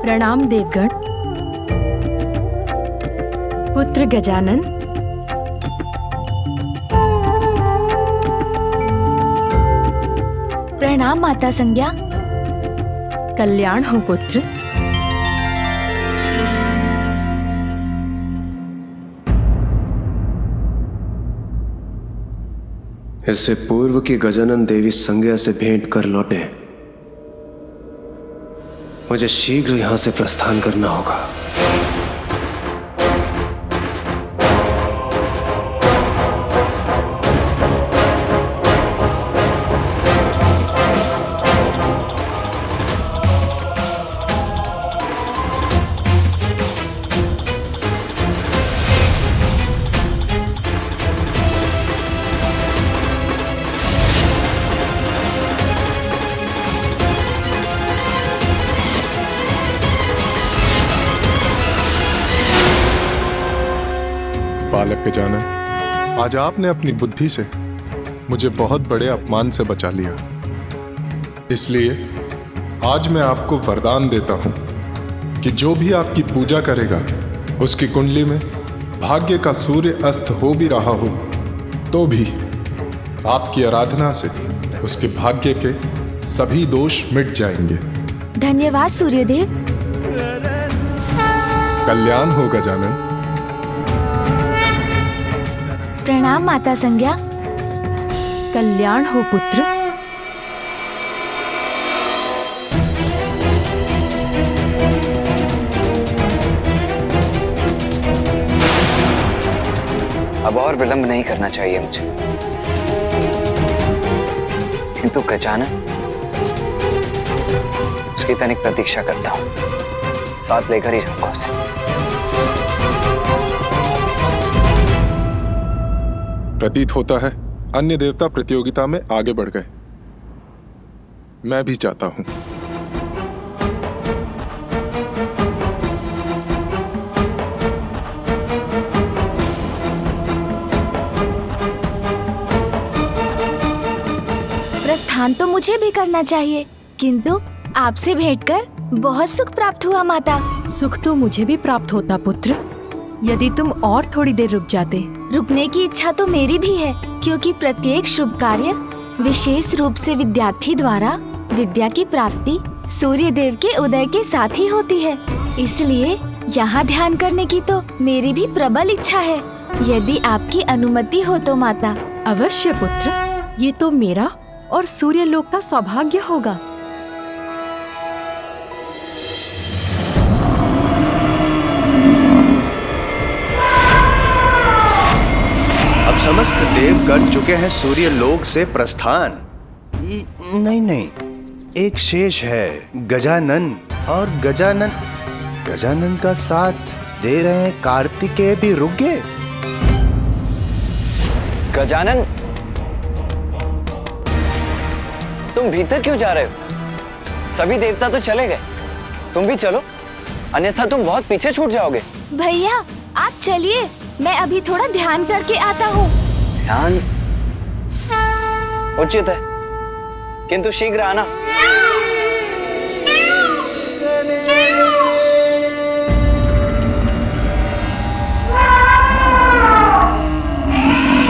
प्रणाम देवगण। पुत्र गजानन, प्रणाम माता संज्ञा। कल्याण हो पुत्र। इससे पूर्व की गजानन देवी संज्ञा से भेंट कर लौटे, मुझे शीघ्र यहां से प्रस्थान करना होगा। बालक गजानन, आज आपने अपनी बुद्धि से मुझे बहुत बड़े अपमान से बचा लिया। इसलिए आज मैं आपको वरदान देता हूं कि जो भी आपकी पूजा करेगा, उसकी कुंडली में भाग्य का सूर्य अस्त हो भी रहा हो तो भी आपकी आराधना से उसके भाग्य के सभी दोष मिट जाएंगे। धन्यवाद सूर्यदेव। कल्याण हो गजानन। प्रणाम माता संज्ञा। कल्याण हो पुत्र। अब और विलंब नहीं करना चाहिए मुझे, किंतु गजानन, उसकी तनिक प्रतीक्षा करता हूं, साथ लेकर ही रहूंगा उसे। प्रतीत होता है अन्य देवता प्रतियोगिता में आगे बढ़ गए। मैं भी चाहता हूं। प्रस्थान तो मुझे भी करना चाहिए, किंतु आपसे भेंट कर बहुत सुख प्राप्त हुआ माता। सुख तो मुझे भी प्राप्त होता पुत्र, यदि तुम और थोड़ी देर रुक जाते। रुकने की इच्छा तो मेरी भी है, क्योंकि प्रत्येक शुभ कार्य विशेष रूप से विद्यार्थी द्वारा विद्या की प्राप्ति सूर्य देव के उदय के साथ ही होती है। इसलिए यहाँ ध्यान करने की तो मेरी भी प्रबल इच्छा है, यदि आपकी अनुमति हो तो माता। अवश्य पुत्र, ये तो मेरा और सूर्य लोक का सौभाग्य होगा। अब समस्त देव कर चुके हैं सूर्य लोक से प्रस्थान। नहीं, एक शेष है, गजानन। और गजानन का साथ दे रहे हैं कार्तिकेय भी रुक गए। गजानन, तुम भीतर क्यों जा रहे हो? सभी देवता तो चले गए, तुम भी चलो, अन्यथा तुम बहुत पीछे छूट जाओगे। भैया आप चलिए, मैं अभी थोड़ा ध्यान करके आता हूँ। ध्यान उचित है, किंतु शीघ्र आना।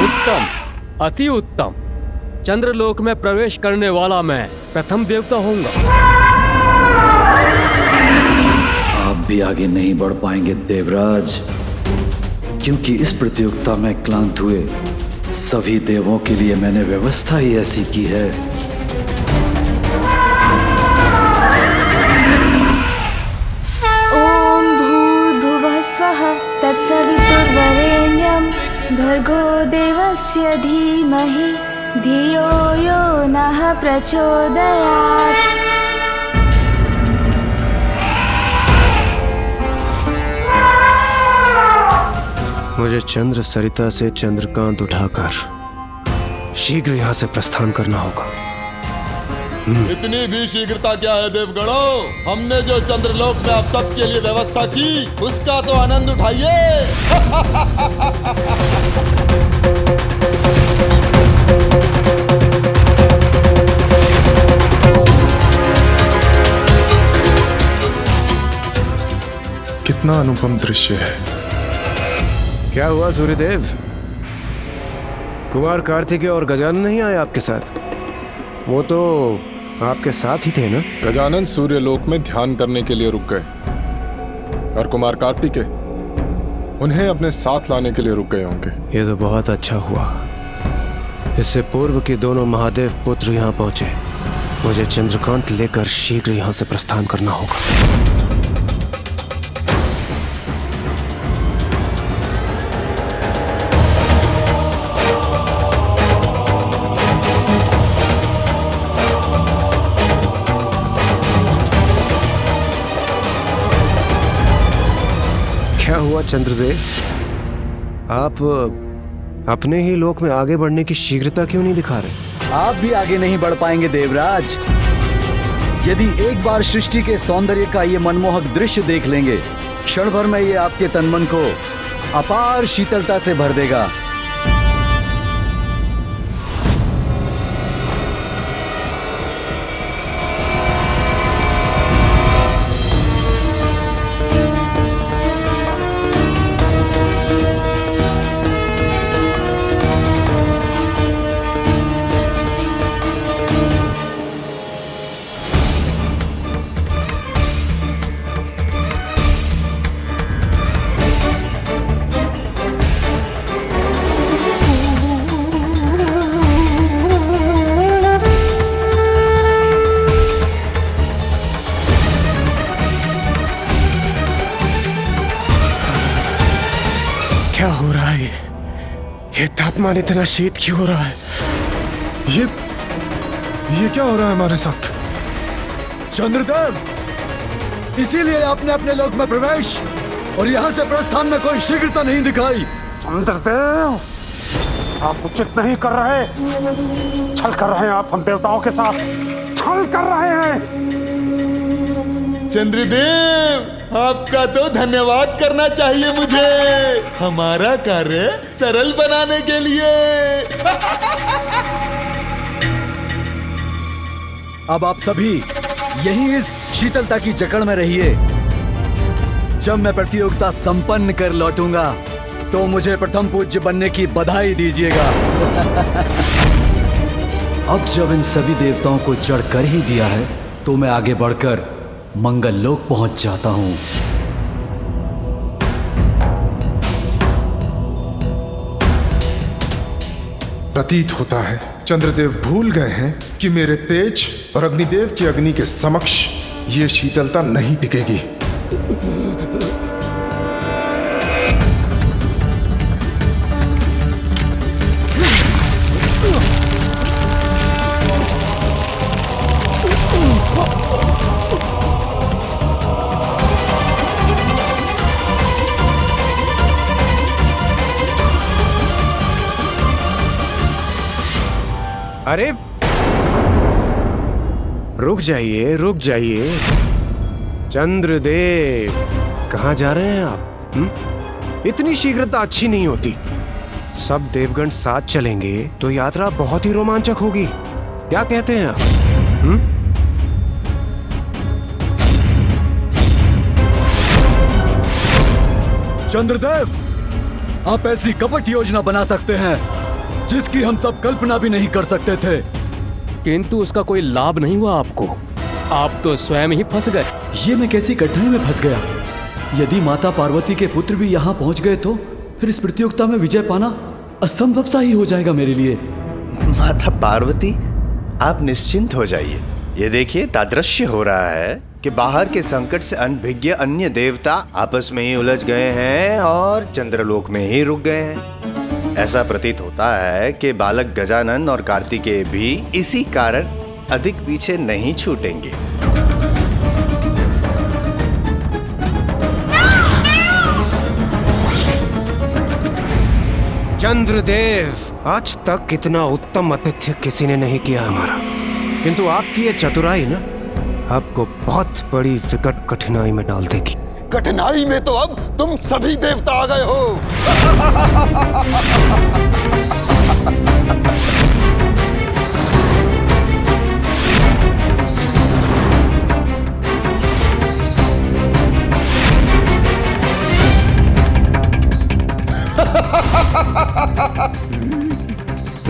उत्तम, अति उत्तम। चंद्रलोक में प्रवेश करने वाला मैं प्रथम देवता होऊंगा। आप भी आगे नहीं बढ़ पाएंगे देवराज, क्योंकि इस प्रतियोगिता में क्लांत हुए सभी देवों के लिए मैंने व्यवस्था ही ऐसी की है। ओम भूर्भुवः स्वः तत्सवितुर्वरेण्यं भर्गो देवस्य धीमहि धियो यो नः प्रचोदयात्। मुझे चंद्र सरिता से चंद्रकांत उठाकर शीघ्र यहाँ से प्रस्थान करना होगा। इतनी भी शीघ्रता क्या है देवगणों? हमने जो चंद्रलोक में अब तक के लिए व्यवस्था की, उसका तो आनंद उठाइए। कितना अनुपम दृश्य है। क्या हुआ सूर्यदेव? कुमार कार्तिकेय और गजानन नहीं आए आपके साथ? वो तो आपके साथ ही थे ना? गजानन सूर्यलोक में ध्यान करने के लिए रुक गए और कुमार कार्तिकेय उन्हें अपने साथ लाने के लिए रुक गए होंगे। ये तो बहुत अच्छा हुआ। इससे पूर्व के दोनों महादेव पुत्र यहाँ पहुंचे। मुझे चंद्रकांत लेकर शीघ्र यहाँ से प्रस्थान करना होगा। क्या हुआ चंद्रदेव? आप अपने ही लोक में आगे बढ़ने की शीघ्रता क्यों नहीं दिखा रहे? आप भी आगे नहीं बढ़ पाएंगे देवराज। यदि एक बार सृष्टि के सौंदर्य का ये मनमोहक दृश्य देख लेंगे, क्षण भर में ये आपके तन मन को अपार शीतलता से भर देगा। क्या हो रहा है? ये तापमान इतना शीत क्यों हो रहा है? ये क्या हो रहा है हमारे साथ? चंद्रदेव, इसीलिए आपने अपने लोक में प्रवेश और यहाँ से प्रस्थान में कोई शीघ्रता नहीं दिखाई। चंद्रदेव, आप उचित नहीं कर रहे। छल कर रहे हैं आप हम देवताओं के साथ। छल कर रहे हैं। चंद्रदेव, आपका तो धन्यवाद करना चाहिए मुझे, हमारा कार्य सरल बनाने के लिए। अब आप सभी यहीं इस शीतलता की जकड़ में रहिए। जब मैं प्रतियोगिता संपन्न कर लौटूंगा तो मुझे प्रथम पूज्य बनने की बधाई दीजिएगा। अब जब इन सभी देवताओं को जड़ कर ही दिया है तो मैं आगे बढ़कर मंगल लोक पहुंच जाता हूं। प्रतीत होता है चंद्रदेव भूल गए हैं कि मेरे तेज और अग्निदेव की अग्नि के समक्ष ये शीतलता नहीं टिकेगी। अरे रुक जाइए, रुक जाइए। चंद्रदेव, कहाँ जा रहे हैं आप? इतनी शीघ्रता अच्छी नहीं होती। सब देवगण साथ चलेंगे तो यात्रा बहुत ही रोमांचक होगी। क्या कहते हैं आप? चंद्रदेव, आप ऐसी कपट योजना बना सकते हैं जिसकी हम सब कल्पना भी नहीं कर सकते थे, किंतु उसका कोई लाभ नहीं हुआ आपको। आप तो स्वयं ही फंस गए। ये मैं कैसी कठिनाई में फंस गया? यदि माता पार्वती के पुत्र भी यहाँ पहुँच गए तो फिर इस प्रतियोगिता में विजय पाना असंभव सा ही हो जाएगा मेरे लिए। माता पार्वती, आप निश्चिंत हो जाइए। ये देखिए, तादृश्य हो रहा है कि बाहर के संकट से अनभिज्ञ अन्य देवता आपस में ही उलझ गए हैं और चंद्रलोक में ही रुक गए हैं। ऐसा प्रतीत होता है कि बालक गजानन और कार्तिकेय भी इसी कारण अधिक पीछे नहीं छूटेंगे। चंद्रदेव, आज तक इतना उत्तम आतिथ्य किसी ने नहीं किया हमारा, किंतु आपकी ये चतुराई ना आपको बहुत बड़ी विकट कठिनाई में डाल देगी। कठिनाई में तो अब तुम सभी देवता आ गए हो।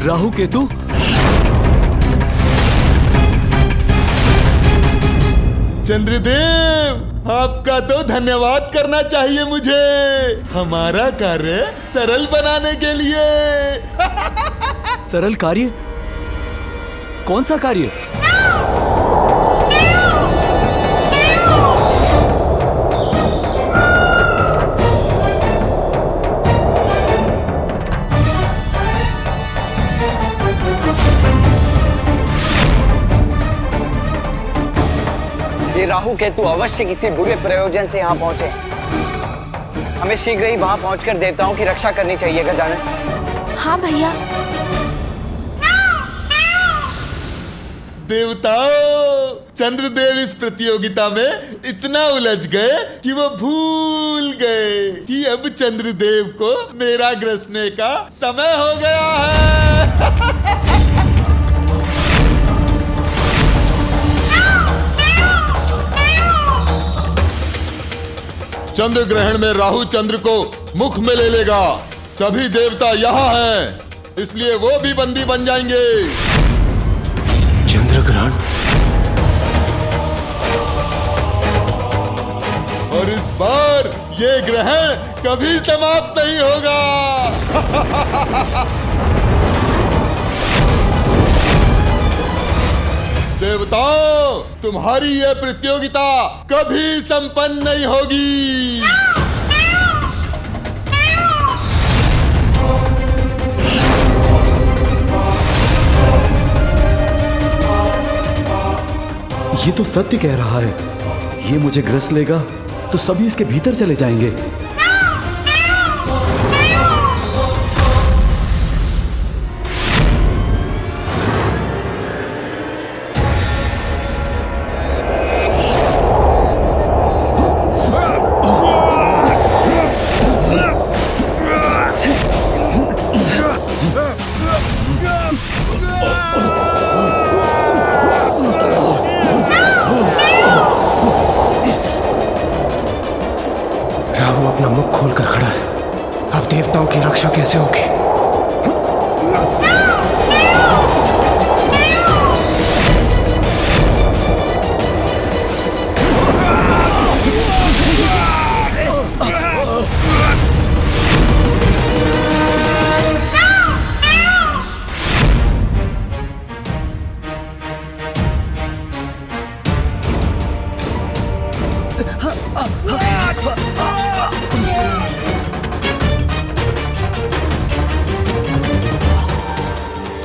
राहु केतु, चंद्रदेव, आपका तो धन्यवाद करना चाहिए मुझे, हमारा कार्य सरल बनाने के लिए। सरल कार्य? कौन सा कार्य? ये राहु केतु अवश्य किसी बुरे प्रयोजन से यहाँ पहुंचे। हमें शीघ्र ही वहां पहुंचकर देवताओं की रक्षा करनी चाहिए गजानन। हाँ भैया। देवताओं, चंद्रदेव इस प्रतियोगिता में इतना उलझ गए कि वो भूल गए कि अब चंद्रदेव को मेरा ग्रसने का समय हो गया है। चंद्र ग्रहण में राहु चंद्र को मुख में ले लेगा। सभी देवता यहाँ हैं, इसलिए वो भी बंदी बन जाएंगे। चंद्र ग्रहण? और इस बार ये ग्रहण कभी समाप्त नहीं होगा। देवताओं, तुम्हारी यह प्रतियोगिता कभी संपन्न नहीं होगी। ये तो सत्य कह रहा है। ये मुझे ग्रस लेगा तो सभी इसके भीतर चले जाएंगे। राहु अपना मुख खोलकर खड़ा है। अब देवताओं की रक्षा कैसे होगी?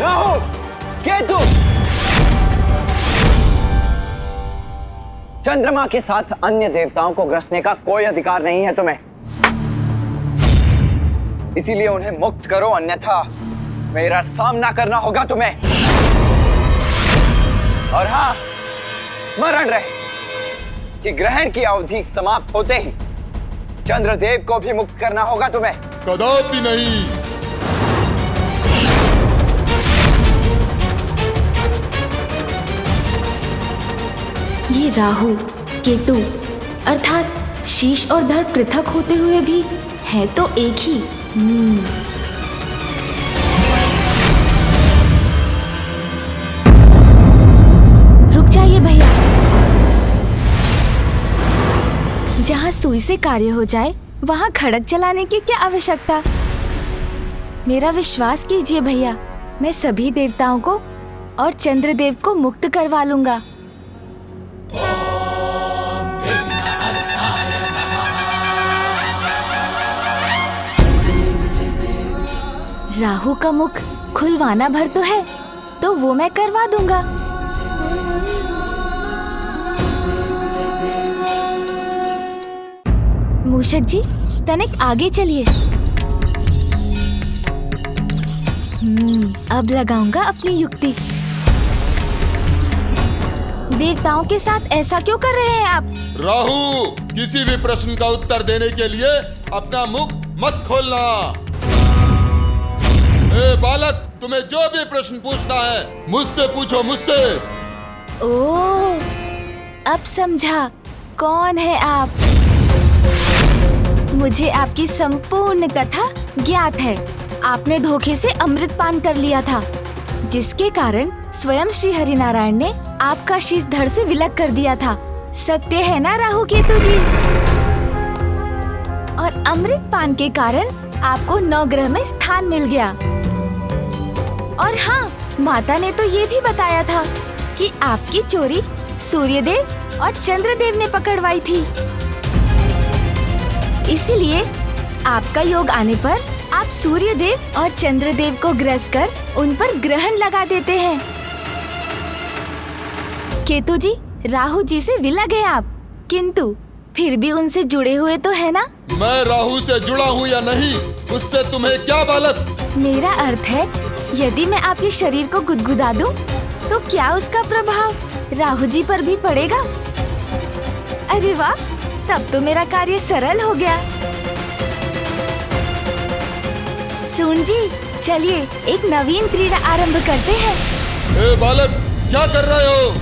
राहु केतु, चंद्रमा के साथ अन्य देवताओं को ग्रसने का कोई अधिकार नहीं है तुम्हें, इसीलिए उन्हें मुक्त करो, अन्यथा मेरा सामना करना होगा तुम्हें। और हाँ, स्मरण रहे कि ग्रहण की अवधि समाप्त होते ही चंद्रदेव को भी मुक्त करना होगा तुम्हें। कदापि नहीं। ये राहु केतु अर्थात शीश और धड़ पृथक होते हुए भी है तो एक ही। रुक जाइए भैया। जहाँ सुई से कार्य हो जाए वहाँ खड़क चलाने की क्या आवश्यकता। मेरा विश्वास कीजिए भैया, मैं सभी देवताओं को और चंद्रदेव को मुक्त करवा लूंगा। राहु का मुख खुलवाना भर तो है, तो वो मैं करवा दूंगा। मूषक जी, तनिक आगे चलिए। अब लगाऊंगा अपनी युक्ति। देवताओं के साथ ऐसा क्यों कर रहे हैं आप? राहु, किसी भी प्रश्न का उत्तर देने के लिए अपना मुख मत खोलना। ए बालक, तुम्हें जो भी प्रश्न पूछना है मुझसे पूछो, मुझसे। ओह, अब समझा कौन है आप। मुझे आपकी संपूर्ण कथा ज्ञात है। आपने धोखे से अमृत पान कर लिया था, जिसके कारण स्वयं श्री हरिनारायण ने आपका शीश धड़ से विलग कर दिया था। सत्य है ना राहु केतु जी? और अमृत पान के कारण आपको नवग्रह में स्थान मिल गया। और हाँ, माता ने तो ये भी बताया था कि आपकी चोरी सूर्यदेव और चंद्रदेव ने पकड़वाई थी। इसलिए आपका योग आने पर आप सूर्यदेव और चंद्रदेव को ग्रस कर उन पर ग्रहण लगा देते हैं। केतु जी, राहु जी से विलग है आप, किंतु फिर भी उनसे जुड़े हुए तो है ना? मैं राहु से जुड़ा हूँ या नहीं, उससे तुम्हें क्या बालक? मेरा अर्थ है, यदि मैं आपके शरीर को गुदगुदा दूं, तो क्या उसका प्रभाव राहु जी पर भी पड़ेगा? अरे वाह, तब तो मेरा कार्य सरल हो गया। सुन जी, चलिए एक नवीन क्रीड़ा आरंभ करते हैं। ए बालक, क्या कर रहे हो?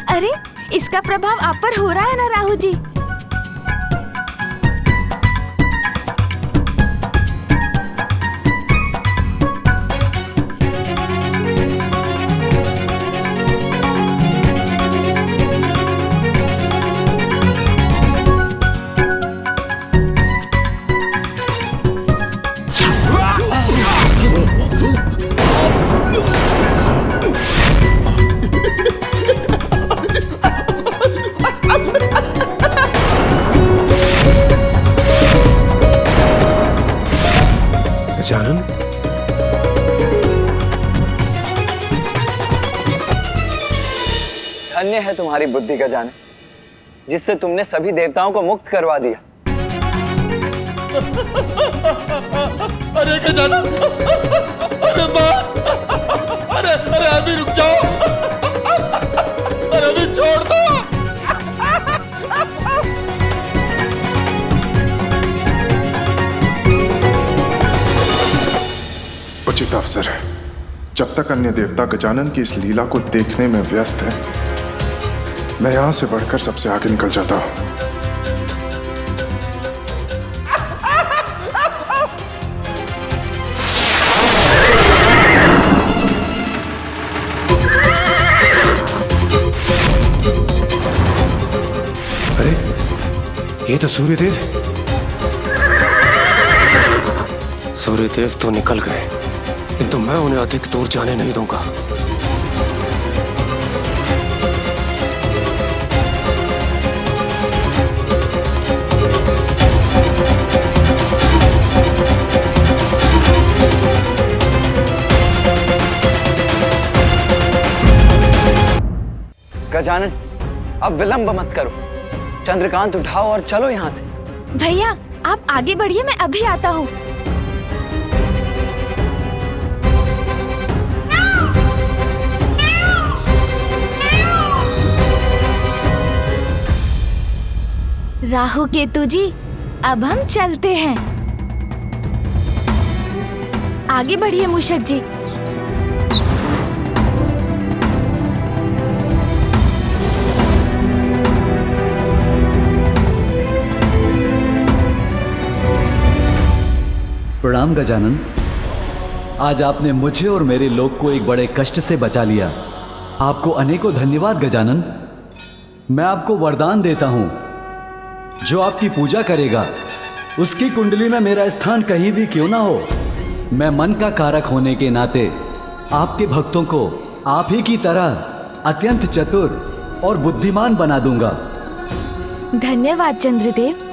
अरे, इसका प्रभाव आप पर हो रहा है ना राहु जी? गजानन, धन्य है तुम्हारी बुद्धि गजानन, जिससे तुमने सभी देवताओं को मुक्त करवा दिया। अरे गजानन, अरे बस, अरे अभी रुक जाओ, अरे अभी छोड़ दो। उचित अवसर है। जब तक अन्य देवता गजानन की इस लीला को देखने में व्यस्त है, मैं यहां से बढ़कर सबसे आगे निकल जाता हूं। अरे, ये तो सूर्यदेव तो निकल गए, किंतु मैं उन्हें अधिक दूर जाने नहीं दूंगा। गजानन, अब विलंब मत करो, चंद्रकांत उठाओ और चलो यहाँ से। भैया, आप आगे बढ़िए, मैं अभी आता हूँ। राहु केतु जी, अब हम चलते हैं। आगे बढ़िए मूषक जी। प्रणाम गजानन, आज आपने मुझे और मेरे लोग को एक बड़े कष्ट से बचा लिया। आपको अनेकों धन्यवाद गजानन। मैं आपको वरदान देता हूं, जो आपकी पूजा करेगा उसकी कुंडली में मेरा स्थान कहीं भी क्यों ना हो, मैं मन का कारक होने के नाते आपके भक्तों को आप ही की तरह अत्यंत चतुर और बुद्धिमान बना दूंगा। धन्यवाद चंद्रदेव।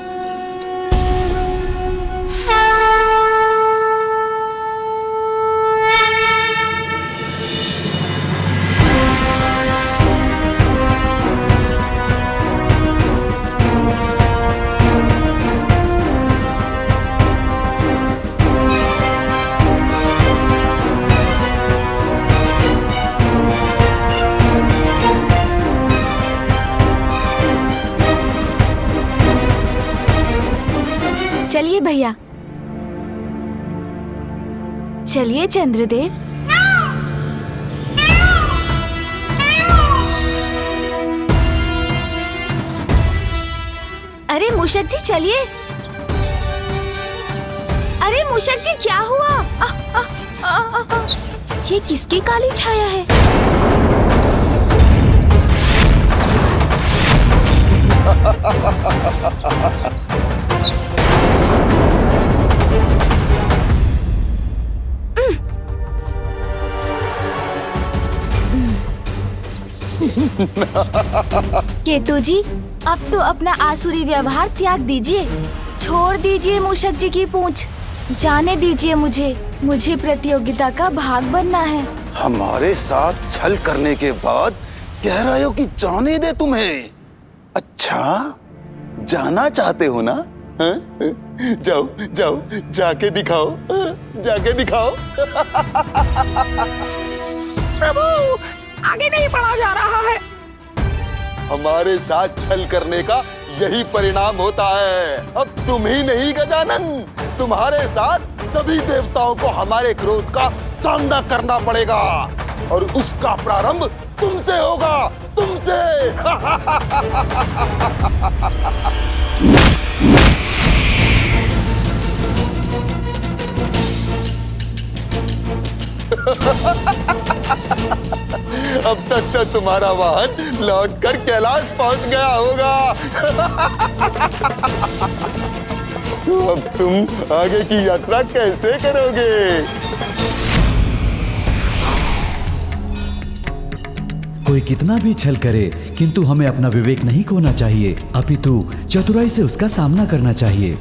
चलिए भैया, चलिए चंद्रदेव। अरे मूषक जी चलिए। अरे मूषक जी क्या हुआ? ये किसकी काली छाया है? केतु जी, अब तो अपना आसुरी व्यवहार त्याग दीजिए। छोड़ दीजिए मूषक जी की पूंछ। जाने दीजिए मुझे प्रतियोगिता का भाग बनना है। हमारे साथ छल करने के बाद कह रहे हो कि जाने दे तुम्हें? अच्छा, जाना चाहते हो ना? जाओ जाओ, जाके दिखाओ, जाके दिखाओ। प्रभु, आगे नहीं बढ़ा जा रहा है। हमारे साथ छल करने का यही परिणाम होता है। अब तुम ही नहीं गजानन, तुम्हारे साथ सभी देवताओं को हमारे क्रोध का सामना करना पड़ेगा और उसका प्रारंभ तुमसे होगा, तुमसे। अब तक तो तुम्हारा वाहन लौटकर कैलाश पहुंच गया होगा। तो अब तुम आगे की यात्रा कैसे करोगे? कोई कितना भी छल करे, किंतु हमें अपना विवेक नहीं खोना चाहिए, अपितु चतुराई से उसका सामना करना चाहिए।